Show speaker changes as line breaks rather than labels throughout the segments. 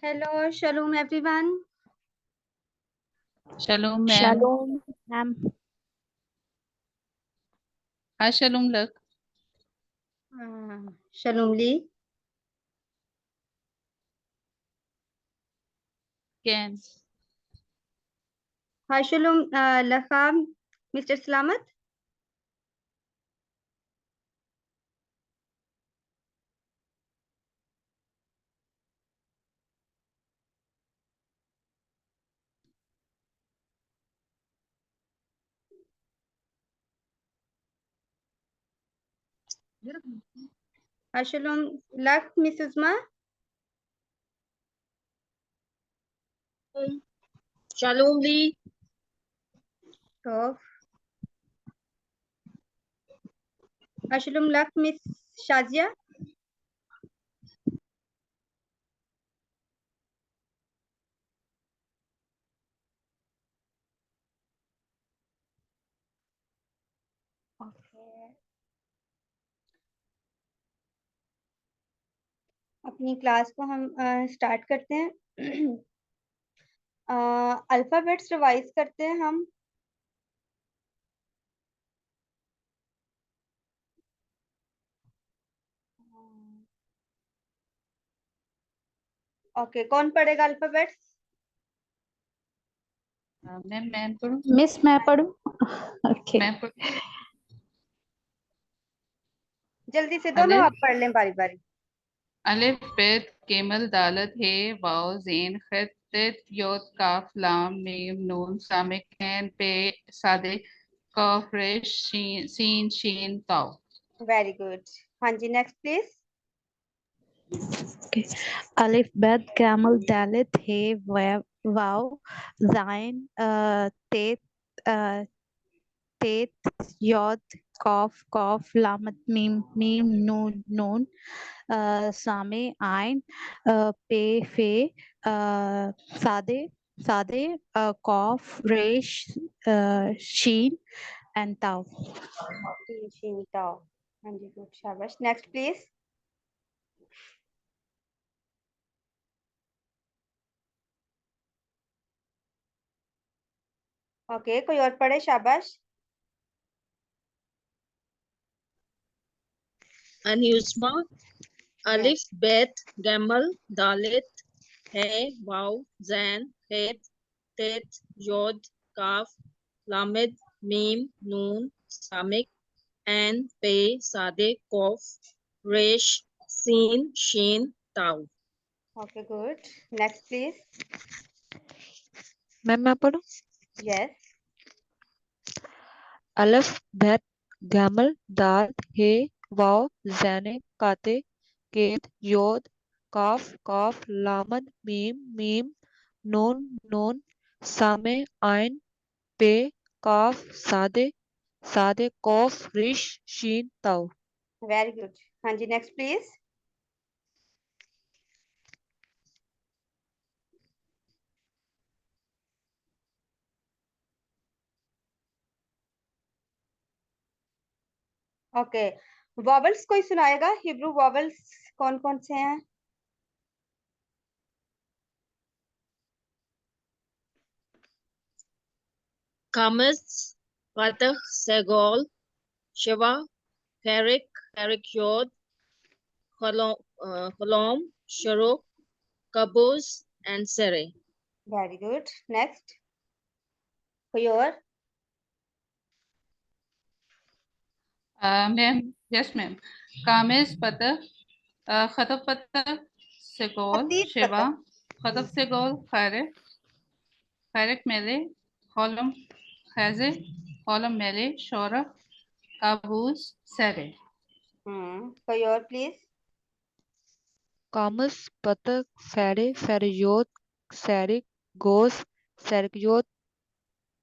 Hello, shalom everyone.
Shalom, ma'am.
Shalom, ma'am.
Hi, Shalom, look.
Shalom Lee.
Can.
Hi, shalom Lakham, Mr. Salamat. Hi, shalom Lakh, Miss Uzma.
Shalom Lee.
Tov. Hi, shalom Lakh, Miss Shazia. अपनी class को हम start करते हैं। Alphabets revise करते हैं हम। Okay, कौन पढ़ेगा अल्फाबेट्स?
मैम मैं पढ़ूं?
मिस मैं पढ़ूं? ओके।
मैं पढ़ूं?
जल्दी से दोनों
अलिफ
आप पढ़ लें बारी बारी।
अलिफ बेत केमल दालत हे वाव जीन खत तेत योद काफ लाम meme Noon Samik can pay सादे कॉफ रेश सीन शीन ताव।
Very good. हाँ जी, next please.
Okay. Alif, Bet, Camel, Dalit, He, Wow, Zain, Tet, Tet, Yod, Kof, Lamat, Mim, Noon, Same, Ain, Pe, Fe, Sade, Kof, Resh, Sheen, and Tau.
शीन ताओ। हाँ जी, good, शाबाश। Next please. Okay, कोई और पढ़े, शाबाश।
Anusma. Alif Bet Gamal Dalit He Waw Zan Het Tet Yod Kaf Lamed Mim Noon Samik An Pe Sade Kof Resh Sin Shin Taw.
Okay, good. Next please.
मैं पढ़ूं?
Yes.
अलफ बैत गैमल दाल हे वाव जैने काते केत योद काफ काफ लामद meme नून नून सामे आइन पे काफ सादे सादे कौफ रिश शीन ताव।
Very good. हाँ जी, नेक्स्ट प्लीज। ओके, वॉवल्स कोई सुनाएगा? हिब्रू वॉवल्स कौन कौन से हैं?
Kamis Patah Segol Shiva Perik Yod Holom Shuruk Kabuz and Sere.
Very good. Next, कोई और?
Ma'am yes ma'am. कामिज पता खतब पता सेगोल
अतीत
शिवा
पता।
खतब सेगोल खैरक मेले हॉलम खैजे हॉलम मेले शोरक काबूस सरे।
कोई और प्लीज?
कामस पतक फेरे फेरयोत सैरिक गोस सैरिकयोत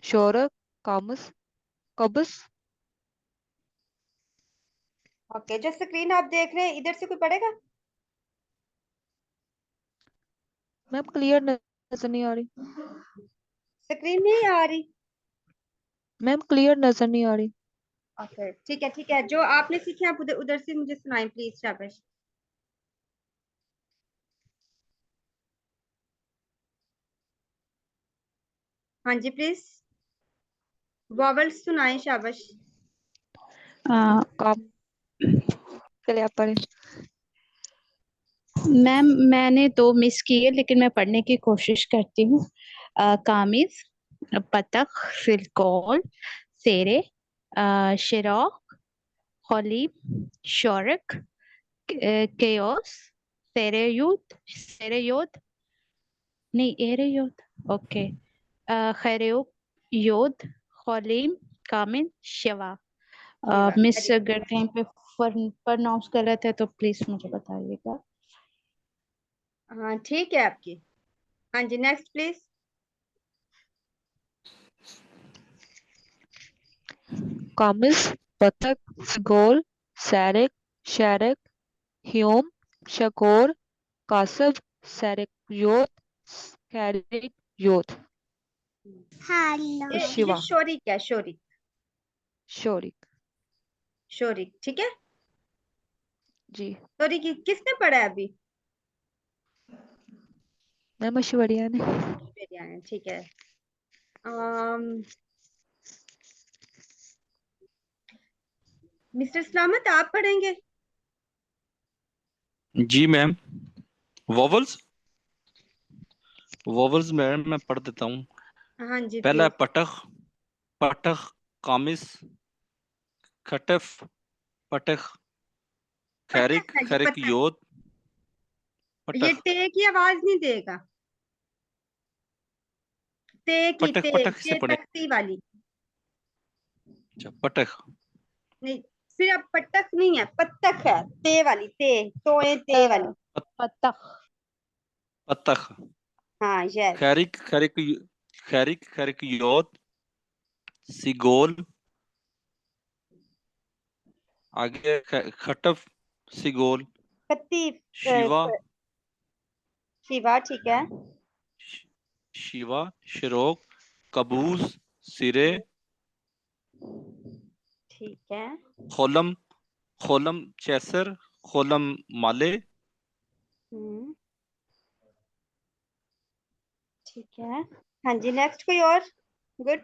शोरक कामस कबस।
ओके, जो स्क्रीन आप देख रहे हैं इधर से कोई पढ़ेगा?
मैम क्लियर नजर नहीं आ रही।
स्क्रीन नहीं आ रही?
मैम क्लियर नजर नहीं आ रही।
ओके, ठीक है ठीक है, जो आपने सीखे आप उधर उधर से मुझे सुनाएं प्लीज, शाबाश। हाँ जी प्लीज, वॉवल्स सुनाएं, शाबाश।
कॉम चलिए आप पढ़े।
मैम मैंने तो मिस की है, लेकिन मैं पढ़ने की कोशिश करती हूँ। कामिज, बतख, फिलकौल, सेरे, शिराक, खलीब, शौरक, केओस, सेरेयोद, नहीं एरेयोद, ओके, खैरेयोक, योद, खलीम, कामिल, शिवा।
शिवा,
मिस
very
अगर कहीं पे प्रोनाउंस गलत है तो प्लीज मुझे बताइएगा।
good. हाँ ठीक है आपकी। हाँ जी नेक्स्ट प्लीज।
कॉमिस, बतख, सिगोल, सैरिक, शैरिक, ह्यूम, शकोर, कासब, सैरिक योत, कैरिक योत,
ये
शिवा,
शोरिक है, शोरिक,
शोरिक।
शोरिक, ठीक है।
जी
शोरिक किसने पढ़ा है अभी?
मैम ऐश्वर्या ने।
बिरयानी, ठीक है। मिस्टर सलामत आप पढ़ेंगे?
जी मैम। वॉवल्स वॉवल्स मैम मैं पढ़ देता हूँ।
हाँ जी
पहला है
प्लीज।
पटख, पटख, कामिस, खटफ, पटख, खैरिक,
पटक है जी,
खैरिक
पटक।
योद,
ये
पटख,
टे की आवाज नहीं देगा, ते की,
पटख,
ते
पटख से
ते
पढ़े।
तख्ती वाली
अच्छा पटख,
नहीं, फिर अब पटक नहीं है, पत्तक है, ते वाली, ते तोए ते वाली।
बतख,
पतख,
हाँ यस।
खैरिक, खैरिक, खैरिक योद, सिगोल, आगे खटफ, सिगोल,
कत्ती,
शिवा,
शिवा, ठीक है।
शिवा, शिरोक, कबूस, सिरे,
ठीक है।
खोलम, खोलम चैसर, खोलम माले,
हम्म, ठीक है। हाँ जी नेक्स्ट कोई और? गुड।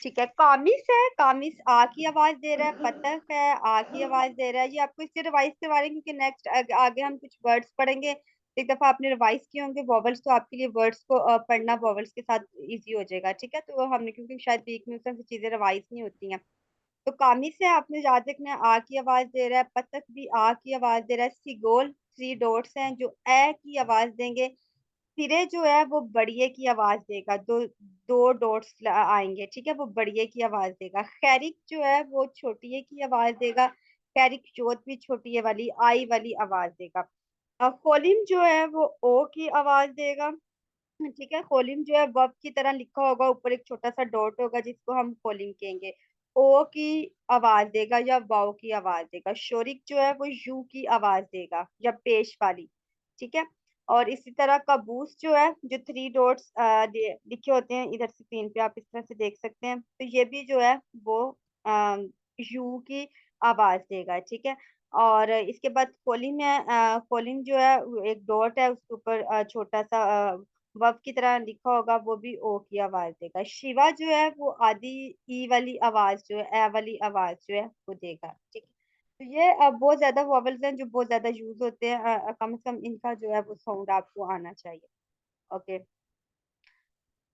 ठीक है, कामिस है, कामिस आ की आवाज दे रहा है, पतक है, आ की आवाज दे रहा है। ये आपको इससे रिवाइज करवा रहे हैं क्योंकि नेक्स्ट आगे हम कुछ वर्ड्स पढ़ेंगे, तो एक दफा आपने रिवाइज किए होंगे वॉवल्स, तो आपके लिए वर्ड्स को पढ़ना वॉवल्स के साथ इजी हो जाएगा, ठीक है। तो वो हमने क्योंकि शायद वीक में उससे चीजें रिवाइज नहीं होती हैं। तो कामिस है, आपने याद रखना है, आ की आवाज दे रहा है, पतक भी आ की आवाज दे रहा है, सिगोल 3 डॉट्स हैं जो ए की आवाज देंगे, सिरे जो है वो बढ़िए की आवाज देगा, दो दो डॉट्स आएंगे, ठीक है, वो बढ़िए की आवाज देगा। खैरिक जो है वो छोटी की आवाज देगा, खैरिक जोत भी छोटी वाली आई वाली आवाज देगा। और खोलिम जो है वो ओ की आवाज देगा, ठीक है। खोलिम जो है वर्ब की तरह लिखा होगा, ऊपर एक छोटा सा डॉट होगा जिसको हम खोलिम कहेंगे, ओ की आवाज देगा या वाओ की आवाज देगा। शोरिक जो है वो यू की आवाज देगा या पेश वाली, ठीक है। और इसी तरह कबूस जो है, जो 3 डॉट्स लिखे होते हैं इधर स्क्रीन पे आप इस तरह से देख सकते हैं, तो ये भी जो है वो यू की आवाज देगा, ठीक है। और इसके बाद कोलिन है, कोलिन जो है वो एक डॉट है, उसके ऊपर छोटा सा वव की तरह लिखा होगा, वो भी ओ की आवाज देगा। शिवा जो है वो आधी ई वाली आवाज जो है, ए वाली आवाज जो है वो देगा, ठीक है। तो ये बहुत ज्यादा वॉवल्स हैं जो बहुत ज्यादा यूज होते हैं, कम से कम इनका जो है वो साउंड आपको आना चाहिए। ओके।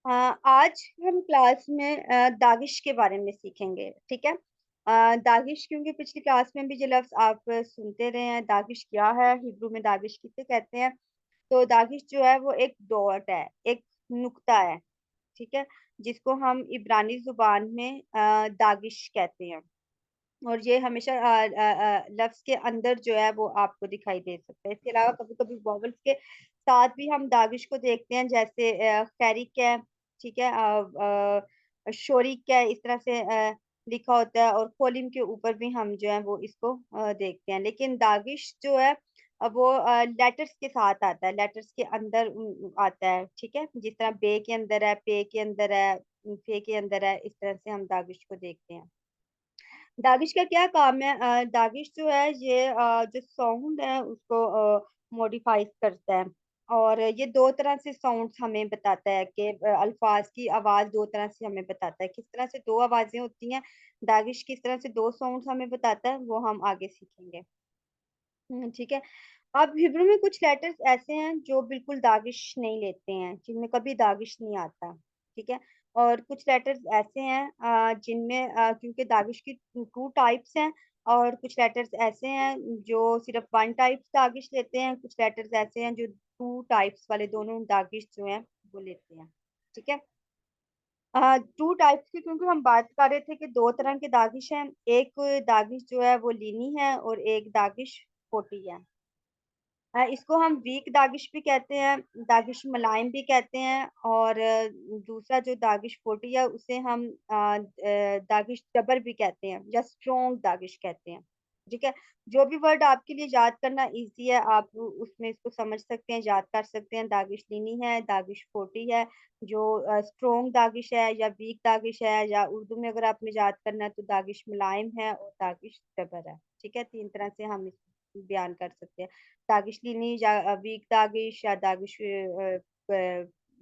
आज हम क्लास में दागिश के बारे में सीखेंगे, ठीक है। दागिश, क्योंकि पिछली क्लास में भी ये लफ्ज आप सुनते रहे हैं, दागिश क्या है, हिब्रू में दागिश किसे कहते हैं। तो दागिश जो है वो एक डॉट है, एक नुक्ता है, ठीक है, जिसको हम इब्रानी जुबान में दागिश कहते हैं। और ये हमेशा लफ्ज के अंदर जो है वो आपको दिखाई दे सकता है। इसके अलावा कभी कभी वॉवल्स के साथ भी हम दागिश को देखते हैं, जैसे खैरिक है, ठीक है, शोरिक है, इस तरह से लिखा होता है। और खोलिम के ऊपर भी हम जो है वो इसको देखते हैं। लेकिन दागिश जो है वो लेटर्स के साथ आता है, लेटर्स के अंदर आता है, ठीक है। जिस तरह बे के अंदर है, पे के अंदर है, फे के अंदर है, इस तरह से हम दागिश को देखते हैं। दागिश का क्या काम है? दागिश जो है ये जो साउंड है उसको मॉडिफाई करता है। और ये दो तरह से साउंड हमें बताता है कि अल्फाज की आवाज दो तरह से हमें बताता है, किस तरह से दो आवाजें होती हैं। दागिश किस तरह से दो साउंड हमें बताता है वो हम आगे सीखेंगे। ठीक है। अब हिब्रू में कुछ लेटर्स ऐसे हैं जो बिल्कुल दागिश नहीं लेते हैं, जिनमें कभी दागिश नहीं आता। ठीक है। और कुछ लेटर्स ऐसे हैं जिनमें क्योंकि दागिश की टू टाइप्स हैं, और कुछ लेटर्स ऐसे हैं जो सिर्फ वन टाइप दागिश लेते हैं, कुछ लेटर्स ऐसे हैं जो टू टाइप्स वाले दोनों दागिश जो हैं वो लेते हैं। ठीक है। टू टाइप्स की क्योंकि हम बात कर रहे थे कि दो तरह के दागिश हैं, एक दागिश जो है वो लीनी है और एक दागिश खोटी है। इसको हम वीक दागिश भी कहते हैं, दागिश मुलायम भी कहते हैं, और दूसरा जो दागिश फोटी है उसे हम दागिश जबर भी कहते हैं या स्ट्रोंग दागिश कहते हैं। ठीक है। जो भी वर्ड आपके लिए याद करना इजी है आप उसमें इसको समझ सकते हैं, याद कर सकते हैं। दागिश लीनी है, दागिश फोटी है, जो स्ट्रोंग दागिश है या वीक दागिश है, या उर्दू में अगर आपने याद करना है तो दागिश मुलायम है और दागिश जबर है। ठीक है। तीन तरह से हम इसको बयान कर सकते हैं, दागिश लीनी या वीक दागिश या दागिश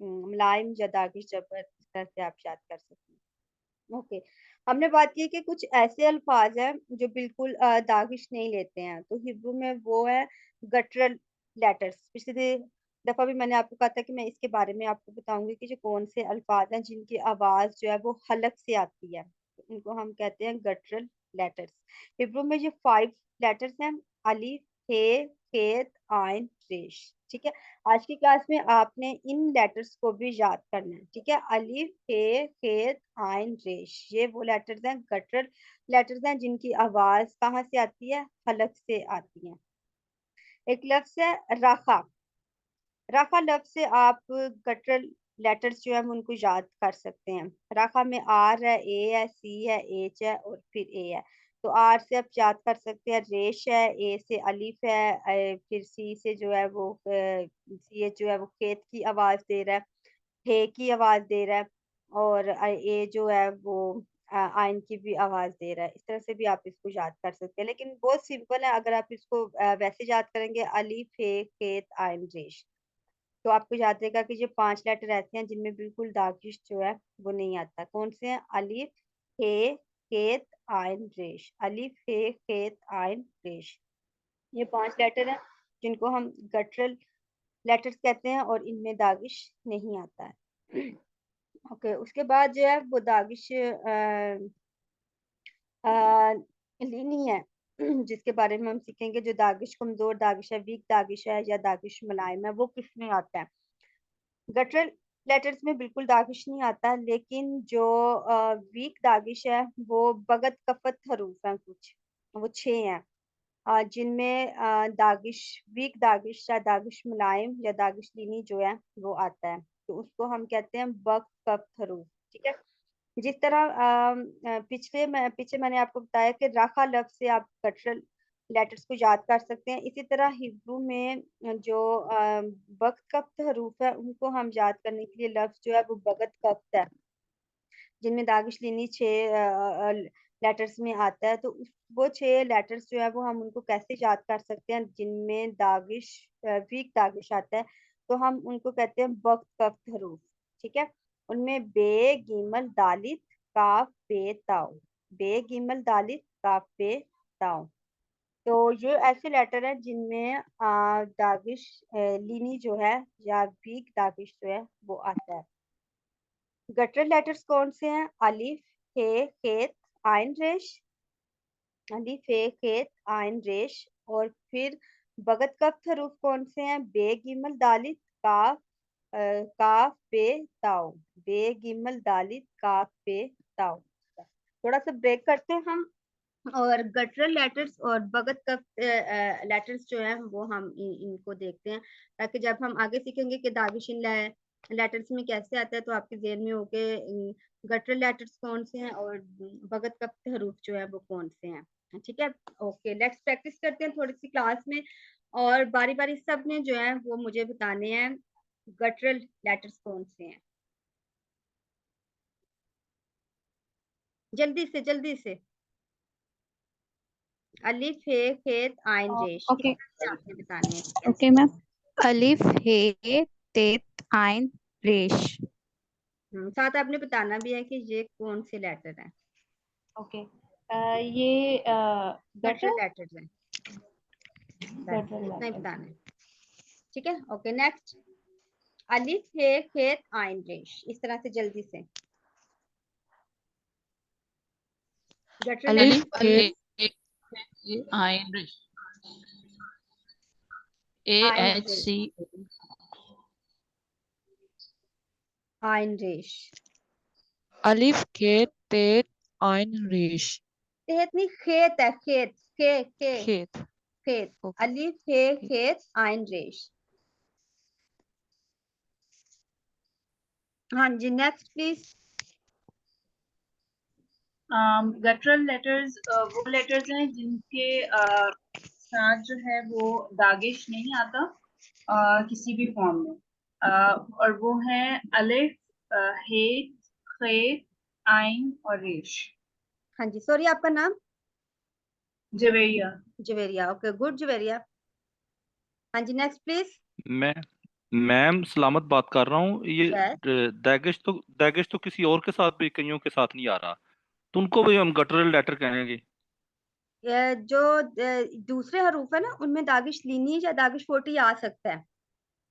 मुलायम या दागिश जबर, इस तरह से आप याद कर सकते हैं। ओके। हमने बात की कि कुछ ऐसे अल्फाज हैं जो बिल्कुल दागिश नहीं लेते हैं, तो हिब्रू में वो है गटरल लेटर्स। पिछली दफा भी मैंने आपको कहा था कि मैं इसके बारे में आपको बताऊंगी कि जो कौन से अल्फाज हैं जिनकी आवाज जो है वो हलक से आती है, तो उनको हम कहते हैं गटरल लेटर्स। हिब्रू में ये 5 लेटर्स हैं, अलिफ, हे, खेत, आइन, रेश। ठीक है। आज की क्लास में आपने इन लेटर्स को भी याद करना है। ठीक है। अलिफ, हे, खेत, आइन, रेश, ये वो लेटर्स हैं, गटरल लेटर्स हैं, जिनकी आवाज कहाँ से आती है, हलक से आती है। एक लफ्ज है राखा। राखा लफ्ज से आप गटरल लेटर्स जो है हम उनको याद कर सकते हैं। राखा में आर है, ए है, सी है, एच है और फिर ए है। तो आर से आप याद कर सकते हैं रेश है, ए से अलिफ है, फिर सी से जो है वो ये जो है वो खेत की आवाज दे रहा है, हे की आवाज दे रहा है, और ए जो है वो आइन की भी आवाज दे रहा है। इस तरह से भी आप इसको याद कर सकते हैं, लेकिन बहुत सिंपल है। अगर आप इसको वैसे याद करेंगे अलिफ, हे, खेत, आइन, रेश, तो आपको याद रहेगा कि ये 5 लेटर ऐसे हैं जिनमें बिल्कुल दागिश जो है वो नहीं आता। कौन से हैं? अलिफ, हे, खेत, आइन, रेश। अलिफ, हे, खेत, आइन, रेश, ये 5 लेटर हैं जिनको हम गटरल लेटर्स कहते हैं और इनमें दागिश नहीं आता है। ओके। उसके बाद जो है वो दागिश लीनी है, जिसके बारे में हम सीखेंगे। जो दागिश कमजोर दागिश है, वीक दागिश है या दागिश मुलायम है, वो किसमें आता है? गटरल लेटर्स में बिल्कुल दागिश नहीं आता, लेकिन जो वीक दागिश है वो बगत कफत हरूफ हैं कुछ, वो 6 हैं जिनमें दागिश वीक दागिश या दागिश मुलायम या दागिश लीनी जो है वो आता है, तो उसको हम कहते हैं बग कफ हरूफ। ठीक है। जिस तरह पीछे मैंने आपको बताया कि राखा लफ्ज से आप गटरल लेटर्स को याद कर सकते हैं, इसी तरह हिब्रू में जो बग कफ्त हरूफ है उनको हम याद करने के लिए लफ्ज जो है वो बगत कफ्त है, जिनमें दागिश लीनी 6 लेटर्स में आता है। तो वो 6 लेटर्स जो है वो हम उनको कैसे याद कर सकते हैं जिनमें दागिश वीक दागिश आता है, तो हम उनको कहते हैं बग कफ्त हरूफ। ठीक है। उनमें बे, गिमल, दालित, काफ, पे, ताऊ। बे, गिमल, दालित, काफ, पे, ताऊ। तो ये ऐसे लेटर है जिनमें दागिश लीनी जो है या वीक दागिश जो है वो आता है। गटरल लेटर्स कौन से हैं? अलिफ, हे, खेत, आइन, रेश। अलिफ, हे, खेत, आइन, रेश। और फिर बगत कफ हरूफ कौन से हैं? बे, गिमल, दालित, काफ, काफ, पे, ताऊ। बे, गिमल, दालित, काफ, पे, ताऊ। थोड़ा सा ब्रेक करते हैं हम, और गटरल लेटर्स और बगत कफ लेटर्स जो है वो हम इनको देखते हैं, ताकि जब हम आगे सीखेंगे कि दागिश इन लेटर्स में कैसे आता है तो आपके ज़हन में हो के गटरल लेटर्स कौन से हैं और बगत कफ हरूफ जो है वो कौन से हैं। ठीक है। ओके, लेट्स प्रैक्टिस करते हैं थोड़ी सी क्लास में, और बारी बारी सब ने जो है वो मुझे बताने हैं गटरल लेटर्स कौन से हैं। जल्दी से जल्दी से। अलिफ हे खेत आइन रेश,
ओके
आपने बताने हैं, ठीक है?
Okay ma'am. अलिफ हे तेत आइन रेश।
साथ आपने बताना भी है कि ये कौन से लेटर है,
ओके ये
गटर
गटर
लेटर्स हैं, बस
गटर
इतना ही
लेटर।
बताना है, ठीक है? ओके नेक्स्ट, अलिफ हे खेत आइन रेश, इस तरह से जल्दी से गटर
अलिफ
लेटर
अलिफ
खेत
हे आइन रेश ए
आइन
एच
रेश,
सी
आइन रेश,
अलिफ खेत तेत आइन रेश।
खेत नहीं खेत है, खेत के
खेत।
खेत,
ओके।
अलिफ हे खेत आइन रेश। हाँ जी नेक्स्ट प्लीज।
गटरल लेटर्स वो लेटर्स हैं जिनके साथ जो है वो दागिश नहीं आता किसी भी फॉर्म में, और वो है अलिफ, हे, खे, आइन और रेश।
हाँ जी सॉरी आपका नाम?
जवेरिया।
Javeria, okay good Javeria. हाँ जी नेक्स्ट प्लीज।
मैं मैम सलामत बात कर रहा हूँ। ये
यस,
दैगिश तो किसी और के साथ भी, कईयों के साथ नहीं आ रहा, तो उनको भी हम गटरल लेटर कहेंगे।
जो दूसरे हरूफ है ना उनमें दागिश लीनी या दागिश फोटी आ सकता है,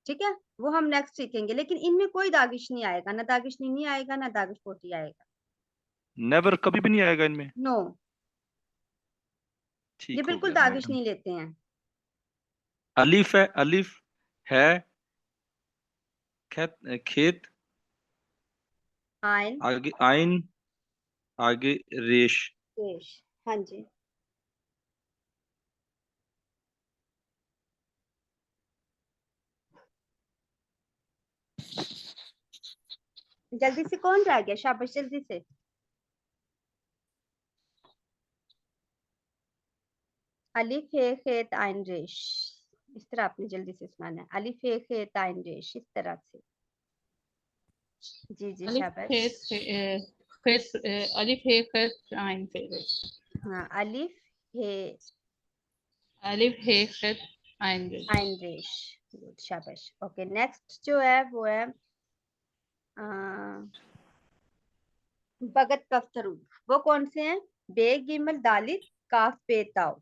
ठीक है? वो हम नेक्स्ट सीखेंगे, लेकिन इनमें कोई दागिश नहीं आएगा, ना दागिश लीनी आएगा ना दागिश फोटी आएगा।
नेवर, कभी भी नहीं आएगा इनमें।
नो, ये
ठीक हो
बिल्कुल
गया
दागिश
मैडम।
नहीं लेते हैं।
अलिफ है, अलिफ है, खेत खेत,
आइन
आगे आइन, आगे रेश।
रेश, हाँ जी जल्दी से कौन रह गया, शाबाश जल्दी से। अलिफ हे खेत आइन रेश, इस तरह आपने जल्दी से सुनाना है, अलिफ हे खेत आइन रेश, इस तरह से। जी जी
अलिफ
शाबाश।
खेत खेत अलिफ हे खेत आइन रेश
हाँ अलिफ हे
अलिफ हे खेत आइन रेश।
आइन रेश, गुड शाबाश। ओके नेक्स्ट जो है वो है बगत कफ्तरू, वो कौन से हैं? बे गिमल दालित काफ पे ताओ,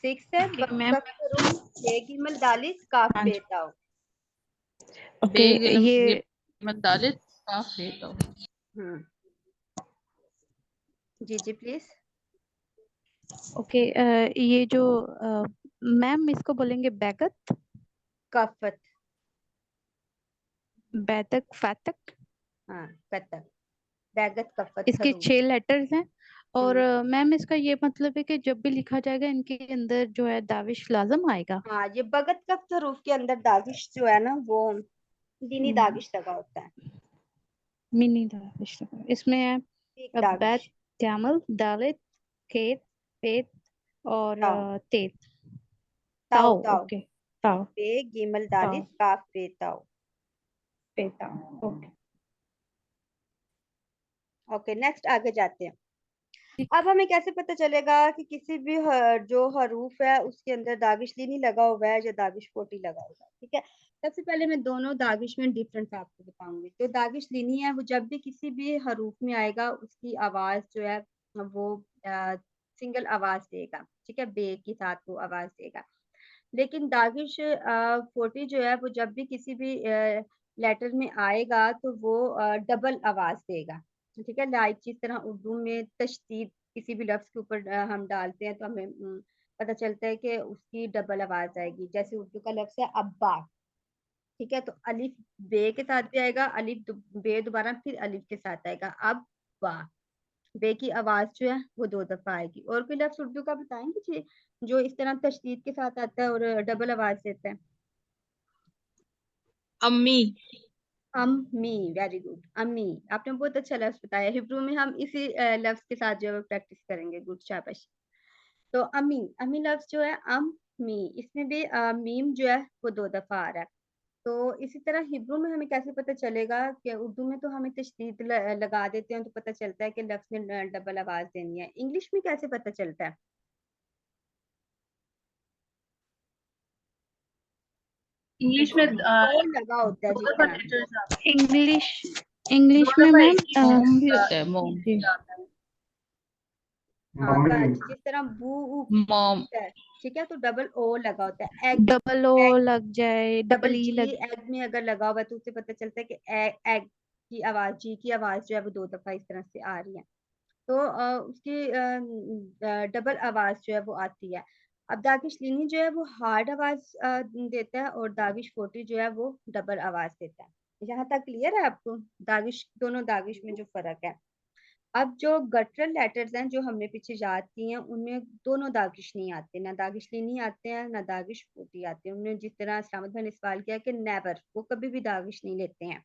सिक्स है
ओके
बगत
मैम।
कफ्तरू, बे गिमल दालित काफ
हाँ
पे
जी
ताओ।
ओके ये
दालित का फेतो।
हम्म, जी जी प्लीज।
ओके ये जो मैम इसको बोलेंगे बैगत
कफत,
बैतक फैतक।
हाँ कतक, बैगत कफत
इसके
हरूफ।
6 लेटर्स हैं और
हम्म,
मैम इसका ये मतलब है कि जब भी लिखा जाएगा इनके अंदर जो है दाविश लाजम आएगा।
हाँ ये बगत कफ्त हरूफ के अंदर दागिश जो है ना वो दीनी दागिश लगा होता है,
मिनी दाविश लगा। इसमें है
एक
बैत
दागिश,
कैमल दालित खेत पेत और
ताओ
तेत
ताओ
ताओ।
ताओ,
ओके ताओ
बे गिमल
ताओ
दालित काफ पे ताओ।
पेता। ओके
ओके नेक्स्ट आगे जाते हैं। अब हमें कैसे पता चलेगा कि किसी भी जो हरूफ है उसके अंदर दागिश लीनी लगा हुआ है या दागिश फोटी लगा हुआ है, ठीक है? सबसे पहले मैं दोनों दागिश में डिफरेंस आपको बताऊंगी। जो दागिश लीनी है वो जब भी किसी भी हरूफ में आएगा उसकी आवाज जो है वो सिंगल आवाज देगा, ठीक है? बे के साथ वो आवाज देगा। लेकिन दागिश फोटी जो है वो जब भी किसी भी लेटर में आएगा तो वो डबल आवाज देगा, ठीक है? लाइक जिस तरह उर्दू में तशदीद किसी भी लफ्ज के ऊपर हम डालते हैं तो हमें पता चलता है कि उसकी डबल आवाज आएगी। जैसे उर्दू का लफ्ज है अब्बा, ठीक है? तो अलिफ बे के साथ भी आएगा, अलिफ बे दोबारा फिर अलिफ के साथ आएगा, अब बा। बे की आवाज जो है वो 2 दफा आएगी। और कोई लफ्ज उर्दू का बताएंगे जी जो इस तरह तशदीद के साथ आता है और डबल आवाज देता है?
अम्मी।
अम्मी, वेरी गुड, अम्मी। आपने बहुत अच्छा लफ्ज बताया, हिब्रू में हम इसी लफ्ज के साथ जो है प्रैक्टिस करेंगे, गुड शाबाश। तो अम्मी, अम्मी लफ्ज जो है अम्मी, इसमें भी मीम जो है वो 2 दफा आ रहा है। तो इसी तरह हिब्रू में हमें कैसे पता चलेगा कि उर्दू में तो हमें तशदीद लगा देते हैं तो पता चलता है कि लफ्ज ने डबल आवाज देनी है। इंग्लिश में कैसे पता चलता है?
इंग्लिश में
ओ लगा होता है
दो
जिस
दफा
तरह
लेटर्स आते हैं,
इंग्लिश
दो
इंग्लिश में
दफा
मैम
एक ही
मोम भी होता है, मोम।
जी
आता है।
हाँ जिस तरह बू
मोम।
होता है, ठीक है, तो डबल ओ लगा होता है। एग
डबल ओ
एग
लग जाए, डबल
डबल
ई
जी
लग
एग में अगर लगा हुआ है तो उससे पता चलता है कि एग की आवाज, जी की आवाज जो है वो 2 दफा इस तरह से आ रही है, तो उसकी डबल आवाज जो है वो आती है। अब दागिश लीनी जो है वो हार्ड आवाज देता है और दागिश फोटी जो है वो डबल आवाज देता है। यहाँ तक क्लियर है आपको दागिश, दोनों दागिश में जो फर्क है? अब जो गटरल लेटर्स हैं जो हमने पीछे याद किए हैं उनमें दोनों दागिश नहीं आते, ना दागिश लीनी आते हैं ना दागिश फोटी आते हैं। उन्होंने जिस तरह इस्लामत भाई ने सवाल किया कि नेवर, वो कभी भी दागिश नहीं लेते हैं।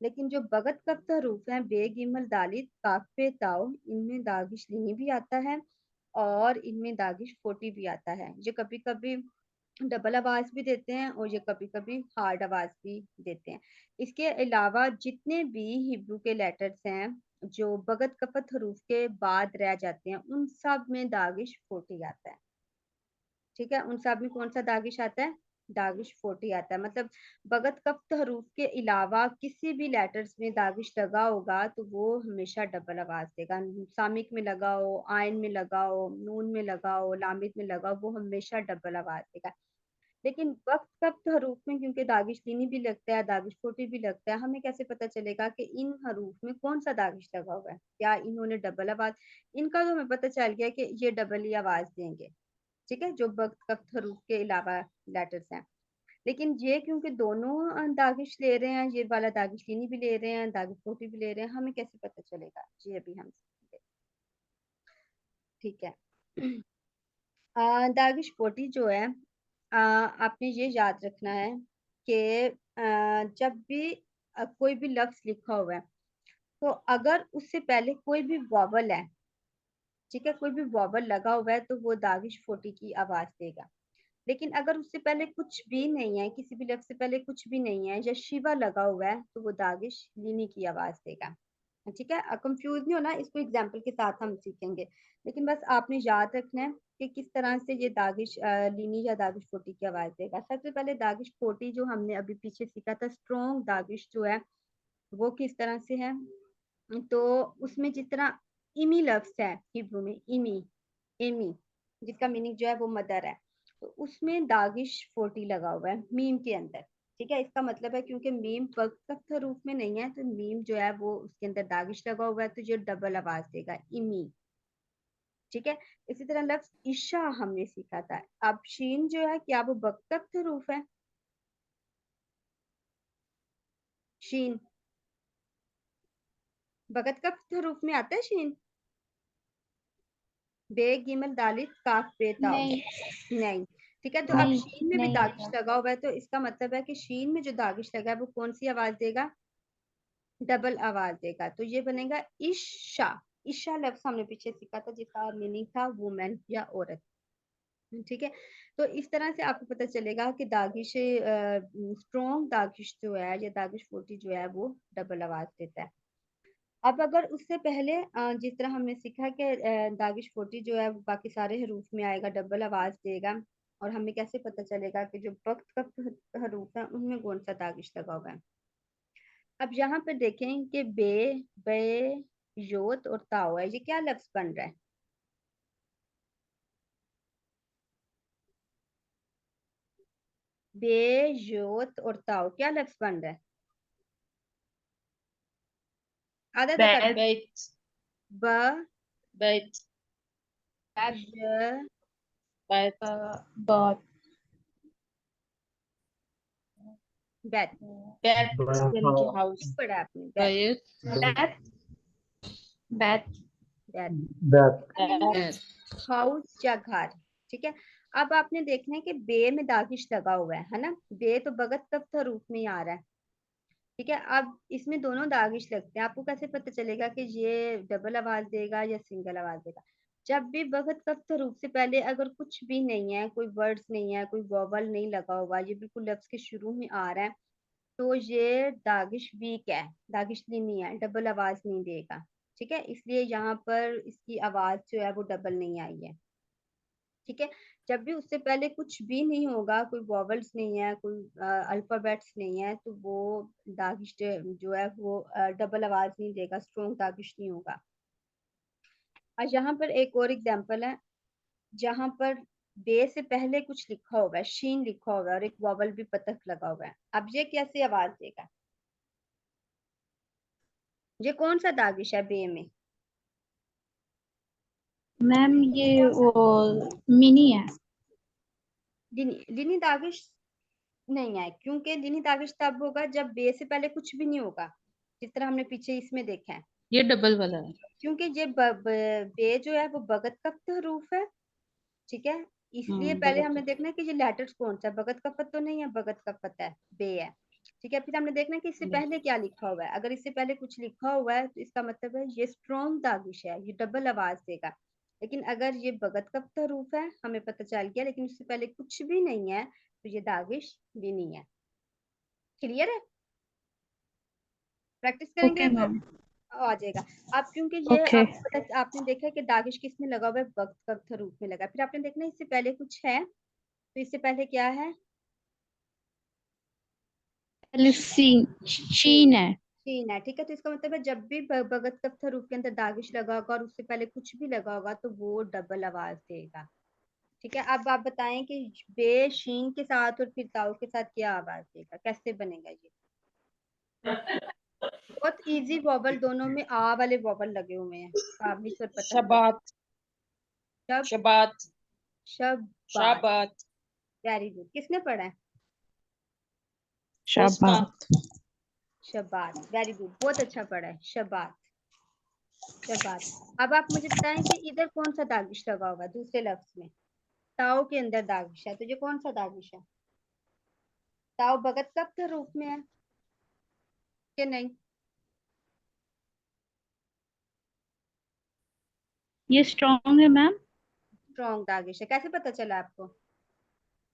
लेकिन जो बगत कफ्त हरूफ हैं बे गिमल दालित काफ पे ताओ, इनमें दागिश लीनी भी आता है और इनमें दागिश फोटी भी आता है। ये कभी कभी डबल आवाज भी देते हैं और ये कभी कभी हार्ड आवाज भी देते हैं। इसके अलावा जितने भी हिब्रू के लेटर्स हैं जो बगत कफत हरूफ के बाद रह जाते हैं उन सब में दागिश फोटी आता है। ठीक है, उन सब में कौन सा दागिश आता है? दागिश फोटी आता है। मतलब बगत कफ्त हरूफ के अलावा किसी भी लेटर्स में दागिश लगा होगा तो वो हमेशा डबल आवाज देगा। सामिक में लगा हो, आयन में लगा हो, नून में लगा हो, लामिद में लगा हो, वो हमेशा डबल आवाज देगा। लेकिन वक्त कफ्त हरूफ में क्योंकि दागिश लीनी भी लगता है, दागिश फोटी भी लगता है, हमें कैसे पता चलेगा कि इन हरूफ में कौन सा दागिश लगा हुआ है? क्या इन्होंने डबल आवाज, इनका तो हमें पता चल गया कि ये डबल ही आवाज देंगे। ठीक है, जो वक्त कफ्त हरूफ के अलावा लेटर्स हैं। लेकिन ये क्योंकि दोनों दागिश ले रहे हैं, ये वाला दागिश लीनी भी ले रहे हैं, दागिश फोटी भी ले रहे हैं, हमें कैसे पता चलेगा? जी अभी हम सीखेंगे। ठीक है। दागिश फोटी जो है आपने ये याद रखना है कि जब भी कोई भी लफ्ज लिखा हुआ है तो अगर उससे पहले कोई भी वॉवल है, ठीक है, कोई भी वॉवल लगा हुआ है तो वो दागिश फोटी की आवाज देगा। लेकिन अगर उससे पहले कुछ भी नहीं है, किसी भी लफ्ज से पहले कुछ भी नहीं है या शिवा लगा हुआ है तो वो दागिश लीनी की आवाज देगा। ठीक है, कंफ्यूज नहीं होना, इसको एग्जाम्पल के साथ हम सीखेंगे। लेकिन बस आपने याद रखना है कि किस तरह से ये दागिश लीनी या दागिश फोटी की आवाज देगा। सबसे पहले दागिश फोटी जो हमने अभी पीछे सीखा था, स्ट्रॉन्ग दागिश जो है वो किस तरह से है? तो उसमें जिस तरह इमी लफ्ज है हिब्रू में, इमी एमी, जिसका मीनिंग जो है वो मदर है, तो उसमें दागिश फोटी लगा हुआ है मीम के अंदर। ठीक है, इसका मतलब है क्योंकि मीम वक्त रूप में नहीं है तो मीम जो है वो उसके अंदर दागिश लगा हुआ है तो जो डबल आवाज देगा इमी। ठीक है, इसी तरह लफ्ज ईशा हमने सीखा था। अब शीन जो है क्या वो वक्त रूप है? शीन वक्त रूप में आता है शीन? बे गिमल दालित काफ पे ताऊ नहीं। ठीक है, तो अब
नहीं
शीन में भी
नहीं
दागिश
आता।
लगा हुआ है तो इसका मतलब है कि शीन में जो दागिश लगा है वो कौन सी आवाज देगा? डबल आवाज देगा। तो ये बनेगा ईशा। ईशा लफ्ज हमने पीछे सीखा था जिसका मीनिंग था वुमेन या औरत। ठीक है, तो इस तरह से आपको पता चलेगा कि दागिश स्ट्रॉन्ग दागिश जो है या दागिश फोटी जो है वो डबल आवाज देता है। अब अगर उससे पहले जिस तरह हमने सीखा कि दागिश फोटी जो है वो बाकी सारे हरूफ में आएगा, डबल आवाज देगा, और हमें कैसे पता चलेगा कि जो वक्त का हरूफ है उनमें कौन सा दागिश लगा हुआ है? अब यहाँ पे देखें कि बे बे योत और ताओ है, ये क्या लफ्ज बन रहा है? बे योत और ताओ क्या लफ्ज बन रहा है? आधा तक
बैत
Bait,
ब
bait,
ज
bait,
बहुत
बैत।
bat यानी कि house.
पढ़ा आपने बैत?
बैत।
बैट
बैत
Bat,
हाउस या घर। ठीक है, अब आपने देखना है कि बे में दागिश लगा हुआ है ना, बे तो बगत कब था रूप में ही आ रहा है। ठीक है, अब इसमें दोनों दागिश लगते हैं, आपको कैसे पता चलेगा कि ये डबल आवाज देगा या सिंगल आवाज देगा? जब भी बगत कफ हरूफ से पहले अगर कुछ भी नहीं है, कोई वर्ड्स नहीं है, कोई वॉवल नहीं लगा हुआ, ये बिल्कुल लफ्ज के शुरू में आ रहा है, तो ये दागिश वीक है, दागिश नहीं है, डबल आवाज नहीं देगा। ठीक है, इसलिए यहाँ पर इसकी आवाज जो है वो डबल नहीं आई है। ठीक है, जब भी उससे पहले कुछ भी नहीं होगा, कोई वॉवल्स नहीं है, कोई अल्फाबेट्स नहीं है, तो वो दागिश जो है वो डबल आवाज नहीं देगा, स्ट्रॉन्ग दागिश नहीं होगा। और यहाँ पर एक और एग्जांपल है, जहाँ पर बे से पहले कुछ लिखा हुआ है, शीन लिखा हुआ है और एक वॉवल भी पतक लगा हुआ है। अब ये कैसे आवाज देगा? ये कौन सा दागिश है बे में?
मैम ये वो मिनी है।
लिनी दागिश नहीं है, क्योंकि लिनी दागिश तब होगा जब बे से पहले कुछ भी नहीं होगा, जिस तरह हमने पीछे इसमें देखा है।
ये डबल वाला है।
क्योंकि ये बे जो है वो बगत कफ हरूफ है। ठीक है, इसलिए पहले हमने देखना है कि ये लेटर्स कौन सा है, बगत कफत तो नहीं है, बगत कफत है, बे है। ठीक है, फिर हमने देखना है कि इससे पहले क्या लिखा हुआ है। अगर इससे पहले कुछ लिखा हुआ है तो इसका मतलब है ये स्ट्रॉन्ग दागिश है, ये डबल आवाज देगा। लेकिन अगर ये बगत कफ हरूफ है, हमें पता चल गया, लेकिन उससे पहले कुछ भी नहीं है, तो ये दागिश भी नहीं है। क्लियर है? प्रैक्टिस करेंगे
ओके
तो
मैम।
आ जाएगा। अब क्योंकि ये
ओके।
आपने देखा है कि दागिश किस में लगा हुआ है, वक्त कफ हरूफ में लगा है। फिर आपने देखना है इससे पहले कुछ है, तो इससे पहले क्या है?
पहले शीन है।
शीन है। ठीक है, तो इसका मतलब है जब भी भगत कफ हरूफ के अंदर दागिश लगा होगा और उससे पहले कुछ भी लगा होगा, तो वो डबल आवाज देगा। ठीक है, अब आप बताएं कि बे शीन के साथ और फिर ताऊ के साथ क्या आवाज देगा, कैसे बनेगा ये? बहुत इजी वॉवल, दोनों में आ वाले वॉवल लगे हुए हैं, काबिश और पतंग।
शबात,
शब,
शबात,
शबात।
शाबात,
वेरी गुड। किसने पढ़ा है?
शबात।
शबात, वेरी गुड, बहुत अच्छा पढ़ा है, शबात, शबात। अब आप मुझे बताएं कि इधर कौन सा दागिश लगा होगा दूसरे लफ्ज में? ताओ के अंदर दागिश है, तो ये कौन सा दागिश है? ताओ भगत कब रूप में है कि नहीं?
ये स्ट्रॉन्ग है मैम,
स्ट्रॉन्ग दागिश है। कैसे पता चला आपको?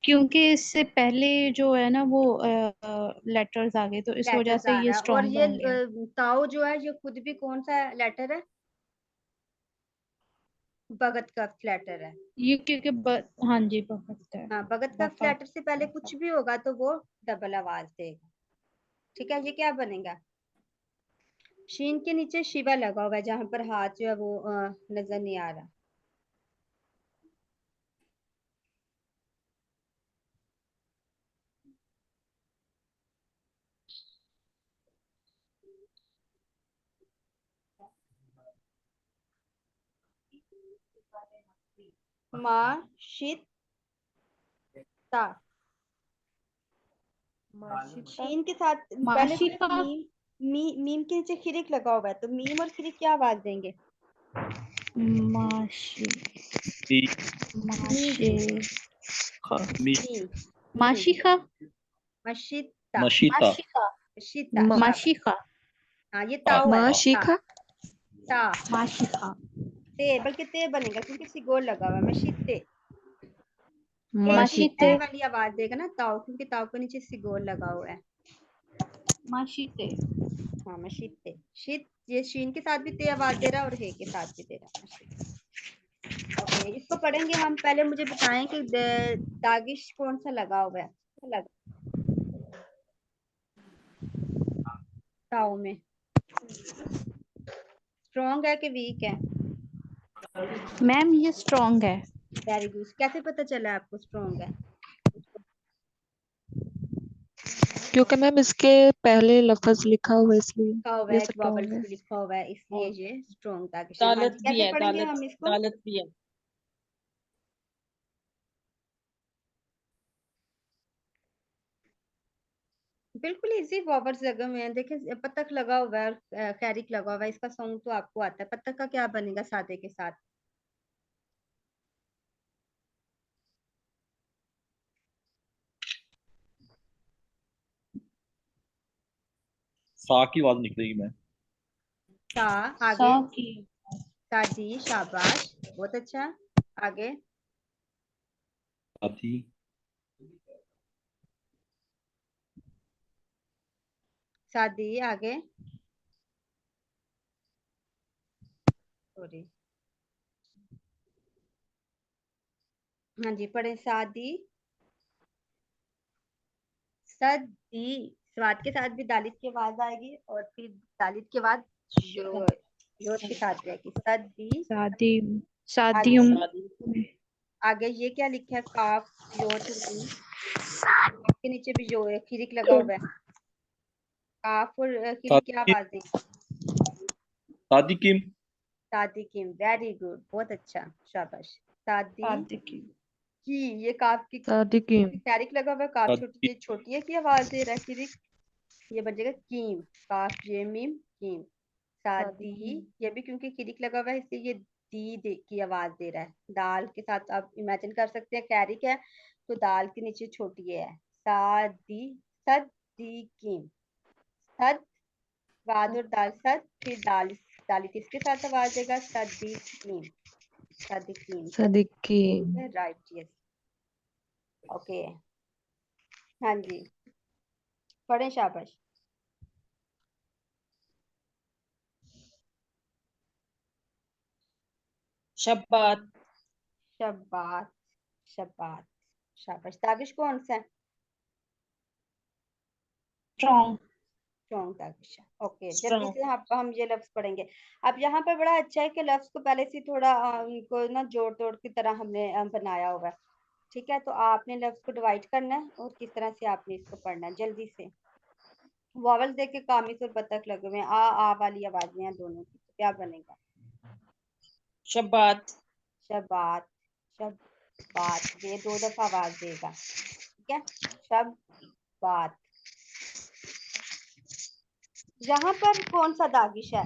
क्योंकि इससे पहले जो है ना वो लेटर्स आ गए, तो इस वजह
लेटर्स
से
आ
ये
रहा है, और
स्ट्रॉन्ग
ये
बन गया।
ताओ जो है ये खुद भी कौन सा लेटर है? भगत कफ लेटर है।
ये क्योंकि हाँ जी बहुत है।
हाँ, भगत कफ लेटर से पहले कुछ भी होगा तो वो डबल आवाज देगा। ठीक है, ये क्या बनेगा? शीन के नीचे शिवा लगा हुआ है, जहां पर हाथ जो है वो नजर नहीं आ रहा। माशिता, शीन के साथ पहले
माशिका।
मीम के नीचे खिरिक लगा हुआ है, तो मीम और खिरिक क्या आवाज देंगे?
माशी
मी
माशी
मी
माशिका
मशीता,
मशीता
मशीता,
माशिका
हाँ ये ताओ है,
माशिका।
ता,
माशिका
ते, बल्कि ते बनेगा क्योंकि सिगोल लगा हुआ है, मशीते।
माशिते
ए वाली आवाज देगा ना ताओ, क्योंकि ताओ के नीचे सिगोल लगा हुआ है।
माशिते।
हाँ, मशीते। शीत, ये शीन के साथ भी ते आवाज दे रहा है और हे के साथ भी दे रहा है, मशीत। ओके, इसको पढ़ेंगे हम। पहले मुझे बताएं कि दागिश कौन सा लगा हुआ है ताओ में? स्ट्रॉन्ग है कि वीक है?
मैम ये स्ट्रॉन्ग है।
Very good. कैसे पता चला आपको स्ट्रॉन्ग है?
क्योंकि मैम इसके पहले लफ्ज लिखा हुआ है इसलिए
लिखा हुआ
ये
है,
स्ट्रॉन्ग
वॉवल्स
है।
भी लिखा हुआ है, इसलिए ये स्ट्रॉन्ग दागिश है। हाँ
दालत
जी,
भी
कैसे
है,
पढ़ेंगे
दालत,
हम इसको?
दालत भी है।
बिल्कुल इजी वॉवर्स लगे हुए हैं, देखें पतक लगा हुआ है और खैरिक लगा हुआ है, इसका साउंड तो आपको आता है। पतक का क्या बनेगा सादे के साथ?
सा की आवाज निकलेगी मैं।
सा, आगे
सा की
साजी, शाबाश, बहुत अच्छा। आगे
साथी,
शादी। आगे सॉरी, हाँ जी पढ़े। शादी, सदी। स्वाद के साथ भी दालित की आवाज आएगी और फिर दालित के बाद योद के साथ जाएगी। सदी।
शादी,
आगे
शादियों
शादी,
आगे ये क्या लिखा है? काफ योद मीम। काफ के नीचे भी जो है खिरिक लगा हुआ है। काफ और खिरिक क्या
सादी,
आवाज देगी?
सादी किम,
शादी की। वेरी गुड, बहुत अच्छा, शाबाश। शादी
शादी की।
की, ये काफ की
शादी की
खैरिक लगा हुआ है। काफ
सादी,
छोटी है की आवाज दे रहा है खिरिक? ये बन जाएगा कीम। काफ जे मीम कीम। शादी, ये भी क्योंकि खिरिक लगा हुआ है इसलिए ये की आवाज दे रहा है। दाल के साथ आप इमेजिन कर सकते हैं खैरिक है तो दाल के नीचे छोटी है। शादी, सदी कीम। सद, बाद और दाल सद, फिर दालित इसके साथ आवाज देगा। सदीकीम, सदीकीम,
शादी की
राइट, यस, ओके। हाँ जी पढ़े, शाबाश।
शब्बात,
शब्बात, शब्बात, शाबाश। ताबिश कौन सा है?
स्ट्रॉन्ग।
स्ट्रॉन्ग ताबिश। ओके, जल्दी
स्ट्रॉन्ग,
से हम ये लफ्ज पढ़ेंगे। अब यहाँ पर बड़ा अच्छा है कि लफ्ज को पहले से थोड़ा उनको ना जोड़ तोड़ की तरह हमने बनाया हुआ है। ठीक है, तो आपने लफ्ज को डिवाइड करना है और किस तरह से आपने इसको पढ़ना है जल्दी से। वॉवल देख के कामिस और बतख लगे हुए हैं। आ वाली आवाजें हैं दोनों की, तो क्या बनेगा?
शब्बात,
शबात, शबात, ये 2 दफा आवाज देगा। ठीक है, शबात। यहाँ पर कौन सा दागिश है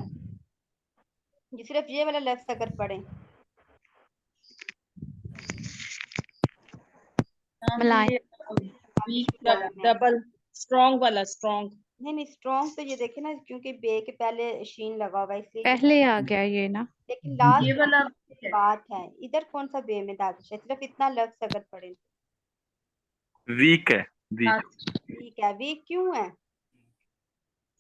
जो सिर्फ ये वाला लफ्ज अगर पढ़े?
मलाई।
दागिश
वीक,
भी बोला मैं।
डबल, स्ट्रॉन्ग वाला, स्ट्रॉन्ग,
नहीं स्ट्रॉन्ग तो ये देखे ना, क्योंकि बे के पहले शीन लगा हुआ है इसलिए ये
पहले आ गया ये ना।
लेकिन
ये
लास्ट
वाला
बात है। इधर कौन सा बे में दागिश है? सिर्फ इतना लफ्ज अगर पढ़े।
वीक है, वीक।
ठीक है, वीक क्यों है?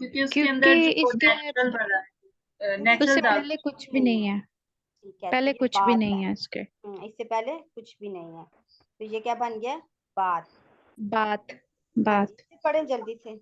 क्योंकि उसके
क्योंकि
अंदर जो
इसके
नेचुरल वाला है,
उससे
नेचुरल
पहले
दाग
कुछ भी नहीं है।
ठीक है, तो
पहले
ये
कुछ भी
बात
नहीं
है।
है इसके।
इससे पहले कुछ भी नहीं है, तो ये क्या बन गया? बात।
बात,
हाँ जी,
बात।
इसे पढ़ें जल्दी से।